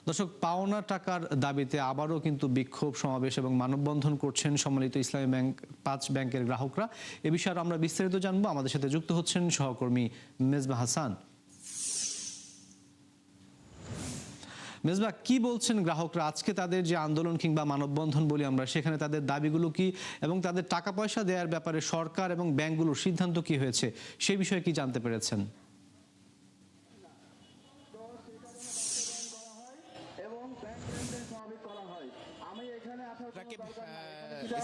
দর্শক, পাওনা টাকার দাবিতে আবারও কিন্তু বিক্ষোভ সমাবেশ এবং মানববন্ধন করছেন সম্মিলিত ইসলামী ব্যাংক ৫ ব্যাংকের গ্রাহকরা। এ বিষয়ে আমরা বিস্তারিত জানবো। আমাদের সাথে যুক্ত হচ্ছেন সহকর্মী মেজবা হাসান। মেজবা, কি বলছেন গ্রাহকরা? আজকে তাদের যে আন্দোলন কিংবা মানববন্ধন বলি আমরা, সেখানে তাদের দাবিগুলো কি এবং তাদের টাকা পয়সা দেওয়ার ব্যাপারে সরকার এবং ব্যাংকগুলোর সিদ্ধান্ত কি হয়েছে সেই বিষয়ে কি জানতে পেরেছেন?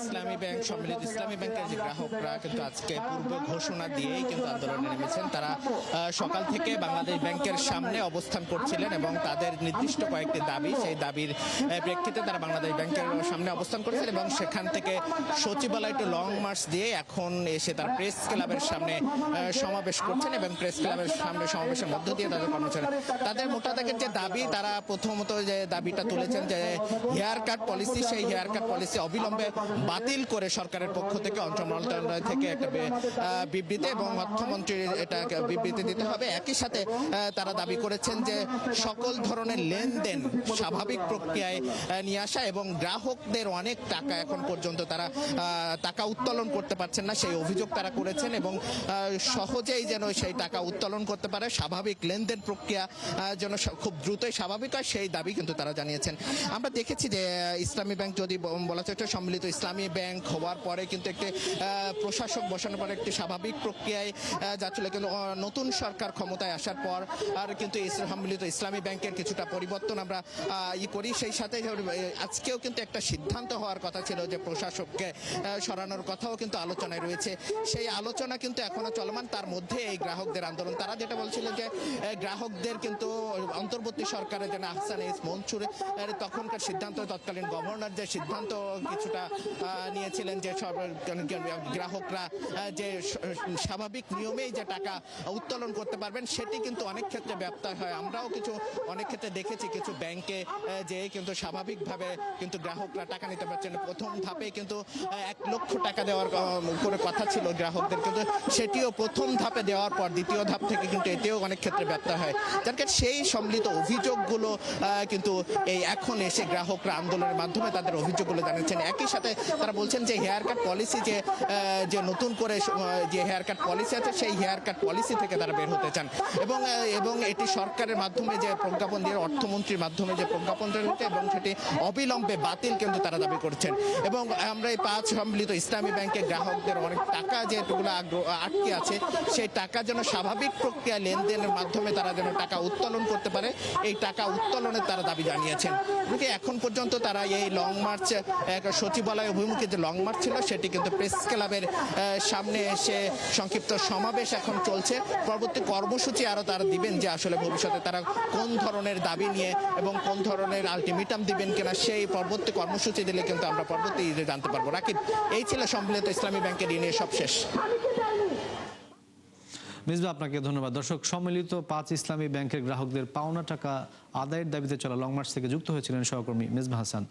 ইসলামী ব্যাংক সম্মিলিত ইসলামী ব্যাংকের যে গ্রাহকরা কিন্তু আজকে পূর্ব ঘোষণা দিয়েই কিন্তু আন্দোলনে নেমেছেন। তারা সকাল থেকে বাংলাদেশ ব্যাংকের সামনে অবস্থান করছিলেন এবং তাদের নির্দিষ্ট কয়েকটি দাবি, সেই দাবির প্রেক্ষিতে তারা বাংলাদেশ ব্যাংকের সামনে অবস্থান করেছেন এবং সেখান থেকে সচিবালয় টু লং মার্চ দিয়ে এখন এসে তারা প্রেস ক্লাবের সামনে সমাবেশ করছেন এবং প্রেস ক্লাবের সামনে সমাবেশের মধ্য দিয়ে তাদের কর্মচারী তাদের মোটা দাগের যে দাবি, তারা প্রথমত যে দাবিটা তুলেছেন যে হেয়ার কাট পলিসি, সেই হেয়ার কাট পলিসি অবিলম্বে বাতিল করে সরকারের পক্ষ থেকে অর্থ মন্ত্রণালয় থেকে একটা বিবৃতি এবং অর্থমন্ত্রীর এটা বিবৃতি দিতে হবে। একই সাথে তারা দাবি করেছেন যে সকল ধরনের লেনদেন স্বাভাবিক প্রক্রিয়ায় নিয়ে আসা এবং গ্রাহকদের অনেক টাকা এখন পর্যন্ত তারা টাকা উত্তোলন করতে পারছেন না, সেই অভিযোগ তারা করেছেন এবং সহজেই যেন সেই টাকা উত্তোলন করতে পারে, স্বাভাবিক লেনদেন প্রক্রিয়া যেন খুব দ্রুতই স্বাভাবিক হয়, সেই দাবি কিন্তু তারা জানিয়েছেন। আমরা দেখেছি যে ইসলামী ব্যাংক যদি বলা চলে সম্মিলিত ইসলামী ব্যাংক হওয়ার পরে কিন্তু একটি প্রশাসক বসানোর পরে একটি স্বাভাবিক প্রক্রিয়ায় যাচ্ছিল, কিন্তু নতুন সরকার ক্ষমতায় আসার পর আর কিন্তু সম্মিলিত ইসলামী ব্যাংকের কিছুটা পরিবর্তন আমরা করি। সেই সাথে আজকেও কিন্তু একটা সিদ্ধান্ত হওয়ার কথা ছিল যে প্রশাসককে সরানোর কথাও কিন্তু আলোচনায় রয়েছে, সেই আলোচনা কিন্তু এখনো চলমান। তার মধ্যে এই গ্রাহকদের আন্দোলন, তারা যেটা বলছিলেন যে গ্রাহকদের কিন্তু অন্তর্বর্তী সরকারের যেন আহসান এস মনসুর তখনকার সিদ্ধান্ত, তৎকালীন গভর্নর যে সিদ্ধান্ত কিছুটা নিয়েছিলেন যে সব গ্রাহকরা যে স্বাভাবিক নিয়মেই যে টাকা উত্তোলন করতে পারবেন, সেটি কিন্তু অনেক ক্ষেত্রে ব্যত্যয় হয়। আমরাও অনেক ক্ষেত্রে দেখেছি কিছু ব্যাংকে যে কিন্তু স্বাভাবিকভাবে কিন্তু গ্রাহকরা টাকা নিতে পারছেন। প্রথম ধাপে কিন্তু 1 লক্ষ টাকা দেওয়ার করে কথা ছিল গ্রাহকদের, কিন্তু সেটিও প্রথম ধাপে দেওয়ার পর দ্বিতীয় ধাপ থেকে কিন্তু এতেও অনেক ক্ষেত্রে ব্যত্যয় হয়। যার কারণে সেই সম্মিলিত অভিযোগগুলো কিন্তু এই এখন এসে গ্রাহকরা আন্দোলনের মাধ্যমে তাদের অভিযোগগুলো জানাচ্ছেন। একই সাথে তারা বলছেন যে হেয়ার কাট পলিসি যে নতুন করে যে হেয়ার কাট পলিসি আছে, সেই হেয়ার কাট পলিসি থেকে তারা বের হতে চান এবং এটি সরকারের মাধ্যমে যে প্রজ্ঞাপন দিয়ে অর্থমন্ত্রীর মাধ্যমে যে প্রজ্ঞাপন হচ্ছে এবং সেটি অবিলম্বে বাতিল কিন্তু তারা দাবি করছেন। এবং আমরা এই ৫ সম্মিলিত ইসলামী ব্যাংকের গ্রাহকদের অনেক টাকা যেগুলো আটকে আছে, সেই টাকা যেন স্বাভাবিক প্রক্রিয়া লেনদেনের মাধ্যমে তারা যেন টাকা উত্তোলন করতে পারে, এই টাকা উত্তোলনের তারা দাবি জানিয়েছেন। এখন পর্যন্ত তারা এই লং মার্চ সচিবালয় অভিমুখে যে লং মার্চ ছিল, সেটি কিন্তু প্রেস ক্লাবের সামনে এসে সংক্ষিপ্ত সমাবেশ এখন চলছে। পরবর্তী কর্মসূচি আরও তারা দিবেন যে আসলে ভবিষ্যতে তারা কোন ধরনের দাবি নিয়ে এবং কোন ধরনের আলটিমেটাম দিবেন কিনা, সেই পরবর্তী কর্মসূচি দিলে কিন্তু আমরা পরবর্তী জানতে পারবো। রাকিব, এই ছিল সম্মিলিত ইসলামী ব্যাংকের ঋণের সব শেষ। মিসবা, আপনাকে ধন্যবাদ। দর্শক, সম্মিলিত ৫ ইসলামী ব্যাংকের গ্রাহকদের পাওনা টাকা আদায়ের দাবিতে চলা লং মার্চ থেকে যুক্ত হয়েছিলেন সহকর্মী মেজবা হাসান।